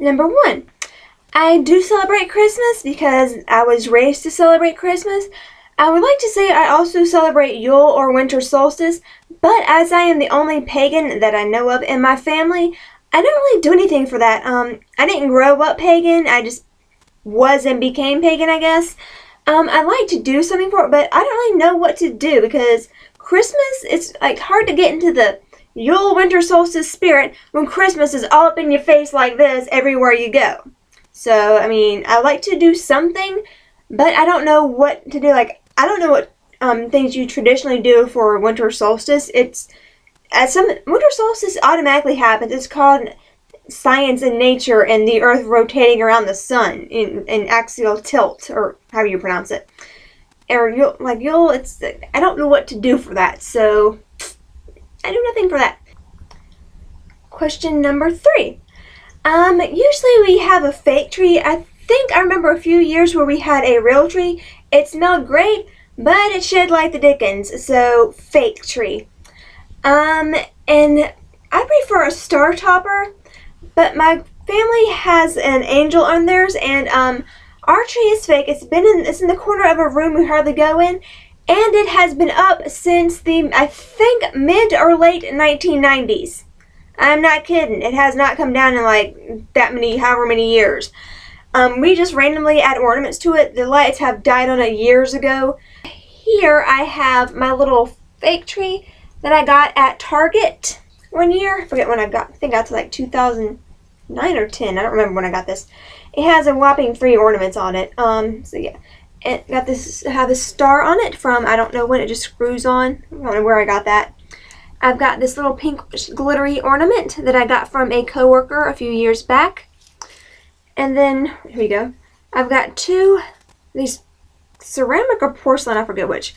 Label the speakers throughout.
Speaker 1: Number 1. I do celebrate Christmas because I was raised to celebrate Christmas. I would like to say I also celebrate Yule or winter solstice, but as I am the only pagan that I know of in my family, I don't really do anything for that. I didn't grow up pagan, I just was and became pagan, I guess. I like to do something for it, but I don't really know what to do because Christmas, it's like hard to get into the Yule winter solstice spirit when Christmas is all up in your face like this everywhere you go. So, I mean, I like to do something, but I don't know what to do. Like, I don't know what things you traditionally do for winter solstice. Winter solstice automatically happens. It's called science and nature and the earth rotating around the sun in axial tilt, or however you pronounce it. Or I don't know what to do for that, so I do nothing for that. Question number 3. Usually we have a fake tree. I think I remember a few years where we had a real tree. It smelled great, but it shed like the dickens, so fake tree. And I prefer a star topper, but my family has an angel on theirs, and our tree is fake. It's in the corner of a room we hardly go in, and it has been up since I think mid or late 1990s. I'm not kidding. It has not come down in like however many years. We just randomly add ornaments to it. The lights have died on it years ago. Here I have my little fake tree that I got at Target one year. I forget when I got. I think I got to like 2009 or 10. I don't remember when I got this. It has a whopping 3 ornaments on it. So yeah, it got this. Have a star on it from I don't know when. It just screws on. I don't know where I got that. I've got this little pink glittery ornament that I got from a coworker a few years back. And then, here we go. I've got 2, these ceramic or porcelain, I forget which.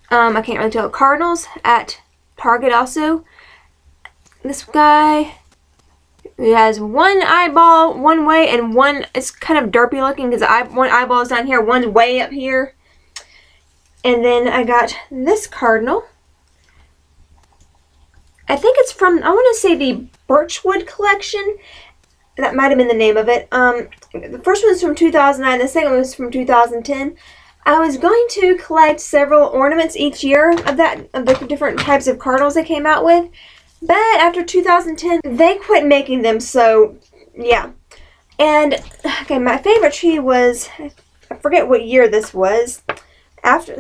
Speaker 1: I can't really tell. Cardinals at Target also. This guy, he has one eyeball one way and one, it's kind of derpy looking because one eyeball is down here, one's way up here. And then I got this cardinal. I think it's from, I want to say the Birchwood collection. That might have been the name of it. The first one's from 2009, the second one was from 2010. I was going to collect several ornaments each year of the different types of cardinals they came out with. But after 2010, they quit making them, so yeah. And, okay, my favorite tree was, I forget what year this was. After,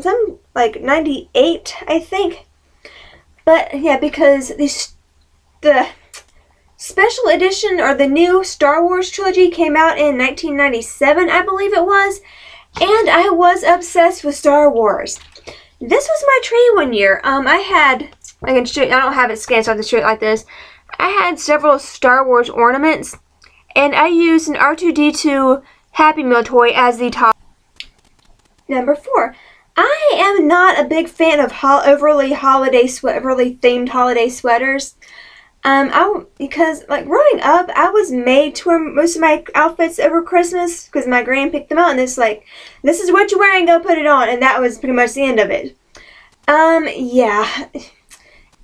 Speaker 1: like 98, I think. But yeah, because the special edition or the new Star Wars trilogy came out in 1997, I believe it was, and I was obsessed with Star Wars. This was my tree one year. I don't have it scanned so I have to show it like this. I had several Star Wars ornaments, and I used an R2-D2 Happy Meal toy as the top. Number 4. I am not a big fan of overly themed holiday sweaters. Because like growing up, I was made to wear most of my outfits over Christmas because my gran picked them out, and it's like, this is what you're wearing, go put it on, and that was pretty much the end of it. Yeah.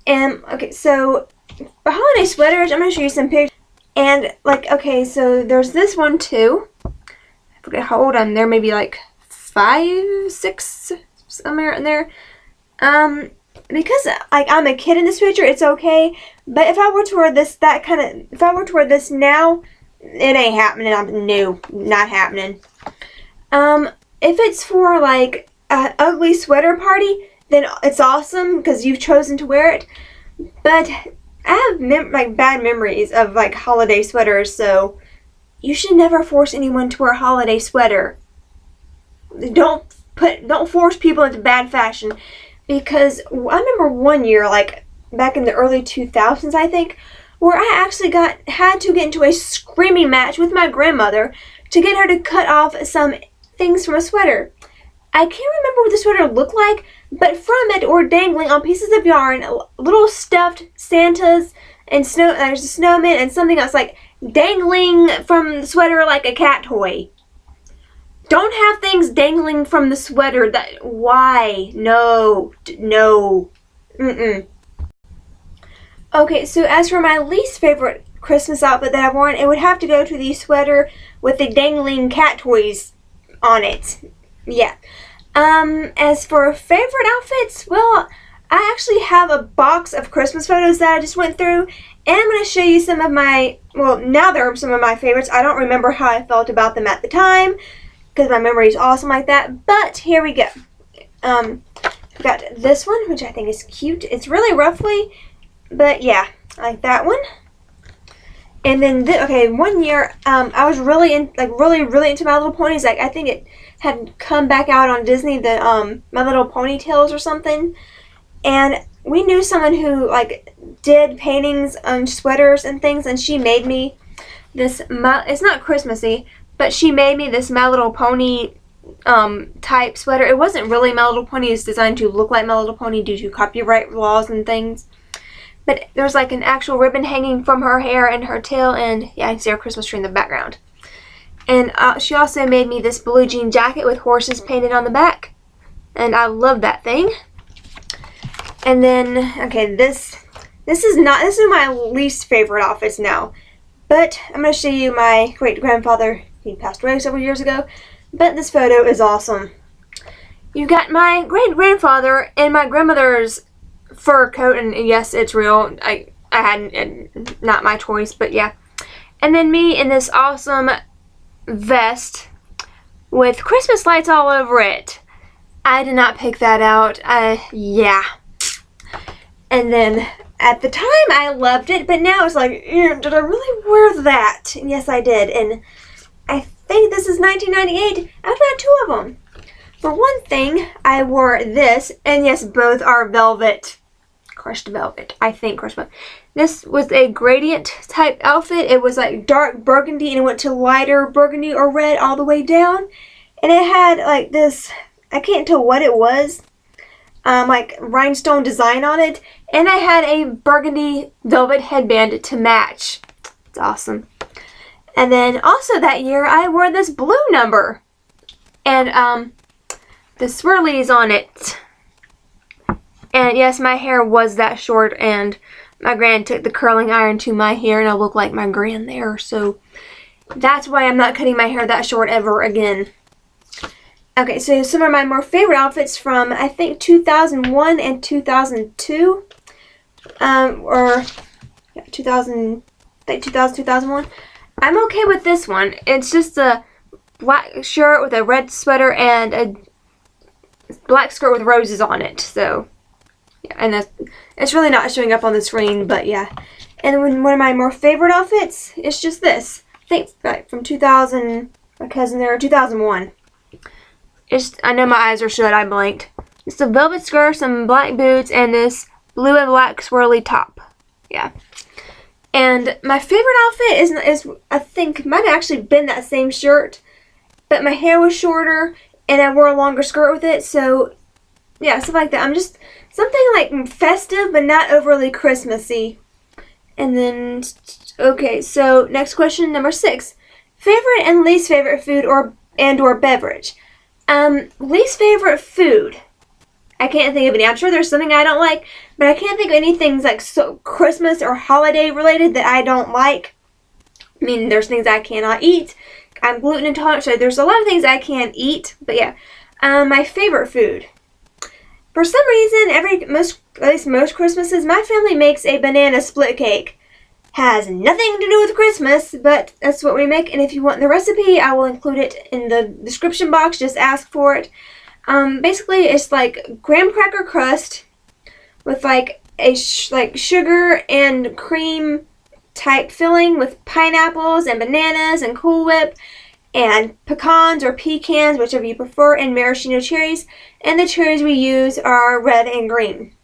Speaker 1: And okay, so for holiday sweaters, I'm gonna show you some pictures. And like, okay, so there's this one too. I forget how old I'm. There maybe like 5, 6, somewhere in there. Because like I'm a kid in this picture, it's okay. But if I were to wear if I were to wear this now, it ain't happening. No, not happening. If it's for like an ugly sweater party, then it's awesome because you've chosen to wear it. But I have bad memories of like holiday sweaters, so you should never force anyone to wear a holiday sweater. Don't force people into bad fashion, because I remember one year, like back in the early 2000s, I think, where I actually had to get into a screaming match with my grandmother to get her to cut off some things from a sweater. I can't remember what the sweater looked like, but from it were dangling on pieces of yarn little stuffed Santas and there's a snowman and something else like dangling from the sweater like a cat toy. Don't have things dangling from the sweater. Why? No. Okay, so as for my least favorite Christmas outfit that I've worn, it would have to go to the sweater with the dangling cat toys on it. Yeah. As for favorite outfits, well, I actually have a box of Christmas photos that I just went through, and I'm going to show you some of my, well, now they're some of my favorites. I don't remember how I felt about them at the time, because my memory is awesome like that, but here we go. I've got this one, which I think is cute. It's really ruffly, but yeah, I like that one. And then, okay, one year, I was really into My Little Ponies. Like, I think it had come back out on Disney, the My Little Pony Tales or something. And we knew someone who, like, did paintings on sweaters and things, and she made me this, it's not Christmassy, but she made me this My Little Pony type sweater. It wasn't really My Little Pony. It's designed to look like My Little Pony due to copyright laws and things. But there's like an actual ribbon hanging from her hair and her tail, and yeah, I can see our Christmas tree in the background. And she also made me this blue jean jacket with horses painted on the back, and I love that thing. And then, okay, this is my least favorite outfits now, but I'm going to show you my great-grandfather. He passed away several years ago, but this photo is awesome. You got my great-grandfather in my grandmother's fur coat, and yes, it's real. I had not my choice, but yeah. And then me in this awesome vest with Christmas lights all over it. I did not pick that out. Yeah. And then at the time I loved it, but now it's like, did I really wear that? And yes, I did. And I think this is 1998. I've got two of them. For one thing, I wore this, and yes, both are velvet. Crushed velvet. I think crushed velvet. This was a gradient type outfit. It was like dark burgundy, and it went to lighter burgundy or red all the way down. And it had like this, I can't tell what it was, like rhinestone design on it. And I had a burgundy velvet headband to match. It's awesome. And then also that year, I wore this blue number. And the swirlies on it. And yes, my hair was that short, and my grand took the curling iron to my hair, and I look like my grand there. So that's why I'm not cutting my hair that short ever again. Okay, so some of my more favorite outfits from, I think, 2001 and 2002. Or yeah, 2000, like 2001. I'm okay with this one. It's just a black shirt with a red sweater and a black skirt with roses on it. So yeah, and it's really not showing up on the screen, but yeah. And one of my more favorite outfits is just this. I think like from 2000, my cousin there, 2001. I know my eyes are shut, I blinked. It's a velvet skirt, some black boots, and this blue and black swirly top. Yeah. And my favorite outfit is I think might have actually been that same shirt, but my hair was shorter and I wore a longer skirt with it. So yeah, stuff like that. I'm just something like festive but not overly Christmassy. And then okay, so next question, number 6. Favorite and least favorite food or beverage. Least favorite food. I can't think of any. I'm sure there's something I don't like, but I can't think of anything like so Christmas or holiday related that I don't like. I mean, there's things I cannot eat. I'm gluten intolerant, so there's a lot of things I can't eat. But yeah, my favorite food. For some reason, at least most Christmases, my family makes a banana split cake. Has nothing to do with Christmas, but that's what we make. And if you want the recipe, I will include it in the description box. Just ask for it. Basically, it's like graham cracker crust with like a sugar and cream type filling with pineapples and bananas and Cool Whip and pecans or pecans, whichever you prefer, and maraschino cherries. And the cherries we use are red and green.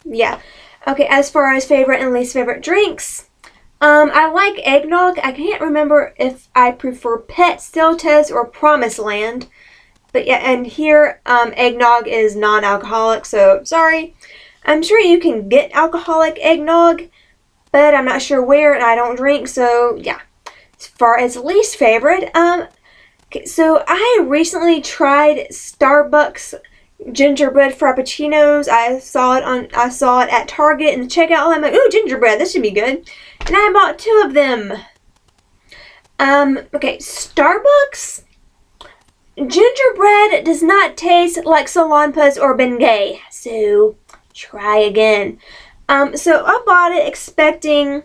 Speaker 1: Yeah. Okay, as far as favorite and least favorite drinks, I like eggnog. I can't remember if I prefer Pet, Stiltes, or Promised Land. But yeah, and here, eggnog is non-alcoholic, so sorry. I'm sure you can get alcoholic eggnog, but I'm not sure where, and I don't drink, so yeah. As far as least favorite, okay, so I recently tried Starbucks gingerbread frappuccinos. I saw it at Target in the checkout line. I'm like, ooh, gingerbread, this should be good. and I bought 2 of them. Okay, Starbucks gingerbread does not taste like Salonpas or Bengay, so try again. So I bought it expecting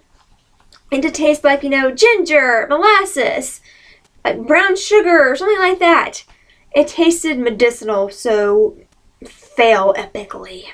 Speaker 1: it to taste like, ginger, molasses, like brown sugar or something like that. It tasted medicinal, so fail epically.